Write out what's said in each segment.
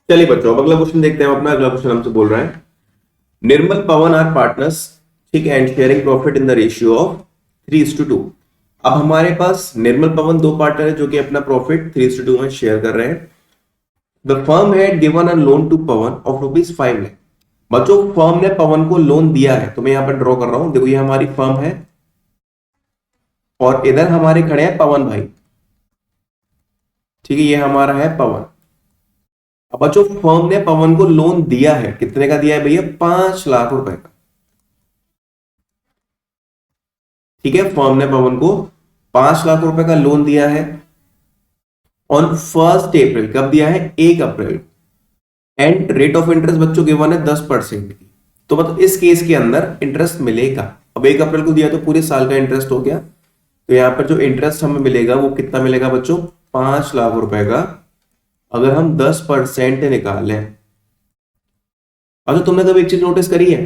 चलिए बच्चों, अब अगला क्वेश्चन देखते हैं। अपना अगला क्वेश्चन हमसे बोल रहा है, निर्मल पवन आर पार्टनर्स, ठीक है, and sharing profit in the ratio of 3:2। अब हमारे पास निर्मल पवन दो पार्टनर है जो कि अपना प्रॉफिट 3:2 में शेयर कर रहे हैं। The firm had given a loan to Pawan of ₹5 lakh. बच्चों, फर्म ने पवन को लोन दिया है, तो मैं यहां पर ड्रॉ कर रहा हूं। देखो, ये हमारी फर्म है और इधर हमारे खड़े हैं पवन भाई, ठीक है, ये हमारा है पवन। अब बच्चों, फर्म ने पवन को लोन दिया है, कितने का दिया है भैया? 5 लाख रुपए का। ठीक है, फर्म ने पवन को 5 लाख रुपए का लोन दिया है ऑन 1 अप्रैल। कब दिया है? 1 अप्रैल। एंड रेट ऑफ इंटरेस्ट बच्चों गिवन है 10% की। तो मतलब इस केस के अंदर इंटरेस्ट मिलेगा। अब 1 अप्रैल को दिया तो पूरे साल का इंटरेस्ट हो गया। तो यहां पर जो इंटरेस्ट हमें मिलेगा वो कितना मिलेगा बच्चों? 5 लाख रुपए का। अगर हम 10% निकालें, अच्छा तुमने कभी एक चीज नोटिस करी है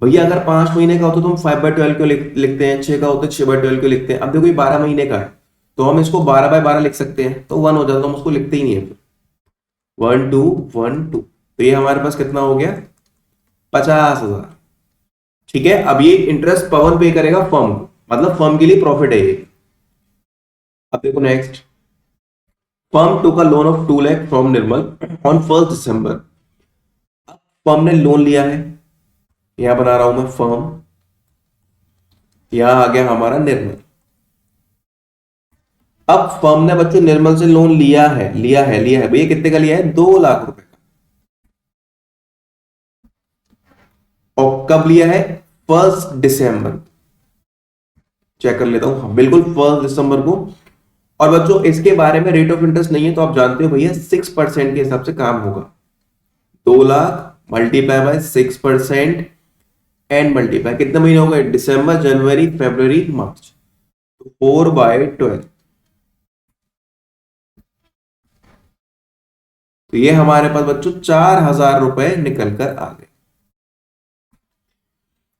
भैया, अगर 5 महीने का होता तो हम 5/12 क्यों लिखते हैं, 6 का होता है 6/12 क्यों लिखते हैं? अब देखो ये 12 महीने का है तो हम इसको 12/12 लिख सकते हैं, तो 1 हो जाता, तो हम उसको लिखते ही नहीं है। 1212, तो ये हमारे पास कितना हो गया? 50,000। ठीक है, अब ये इंटरेस्ट पवन पे करेगा फर्म को, मतलब फर्म के लिए प्रॉफिट है ये। अब देखो नेक्स्ट, फर्म टू का loan of 2 lakh from Nirmal on 1 December. Firm ने लोन लिया है, यहां बना रहा हूं मैं फर्म, यहां आ गया हमारा निर्मल। अब फर्म ने बच्चों निर्मल से लोन लिया है भैया, कितने का लिया है? 2 लाख रुपए का। और कब लिया है? 1 दिसंबर। चेक कर लेता हूं, हाँ बिल्कुल 1 दिसंबर को। और बच्चों इसके बारे में रेट ऑफ इंटरेस्ट नहीं है, तो आप जानते हो भैया 6% के हिसाब से काम होगा। 2 lakh multiply by 6% and multiply, कितने महीने हो गए? दिसंबर, जनवरी, फरवरी, मार्च, 4/12। तो ये हमारे पास बच्चों 4,000 रुपए निकल कर आ गए।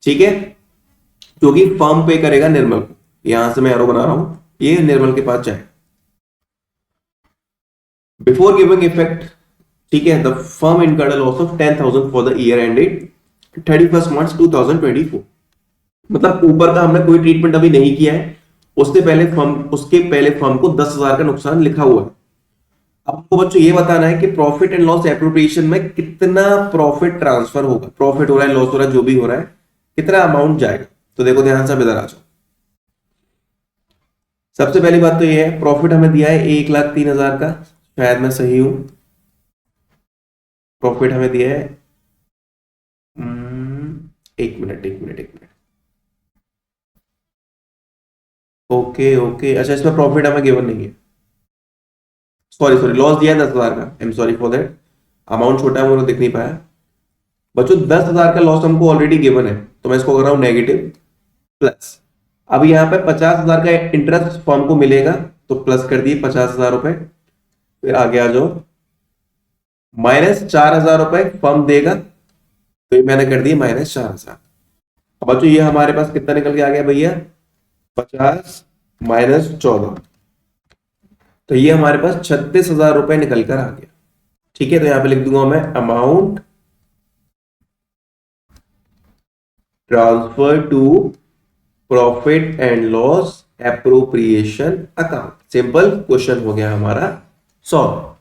ठीक है, क्योंकि फर्म पे करेगा निर्मल को। यहां से मैं एरो बना रहा हूं, ये निर्मल के पास जाए। बिफोर गिविंग इफेक्ट, ठीक है, the firm incurred a loss of 10,000 for the year ended 31 मार्च 2024। मतलब ऊपर का हमने कोई ट्रीटमेंट अभी नहीं किया है, उसके पहले फर्म को 10,000 का नुकसान लिखा हुआ है। अब आपको बच्चों ये बताना है कि प्रॉफिट एंड लॉस एप्रोप्रिएशन में कितना प्रॉफिट ट्रांसफर होगा, प्रॉफिट हो रहा है, लॉस हो रहा है, जो भी हो रहा है, कितना अमाउंट जाएगा। तो देखो ध्यान से, इधर आ जाओ। सबसे पहली बात तो ये है, प्रॉफिट हमें दिया है 1,03,000 का, शायद मैं सही हूं। प्रॉफिट हमें दिया है 1 मिनट। ओके ओके, अच्छा इसमें प्रॉफिट हमें गिवन नहीं है, सॉरी लॉस दिया है 10,000 का। I am sorry for that, amount छोटा है, मुझे दिख नहीं पाया। बच्चों 10,000 का लॉस हमको ऑलरेडी गिवन है, तो मैं इसको कर रहा हूं नेगेटिव प्लस। अब यहां पे 50,000 का इंटरेस्ट फर्म को मिलेगा, तो प्लस कर दिए 50,000 रुपए। फिर आगे आ जाओ, -4,000 रुपए फर्म देगा, तो ये मैंने कर दिया -4,000। अब बच्चों ये हमारे पास कितना निकल के आ गया भैया? 50 -14, तो ये हमारे पास 36,000 रुपए निकल कर आ गया। ठीक है, तो यहां पे लिख दूंगा मैं amount transfer to profit and loss appropriation account. Simple question हो गया हमारा सॉल्व।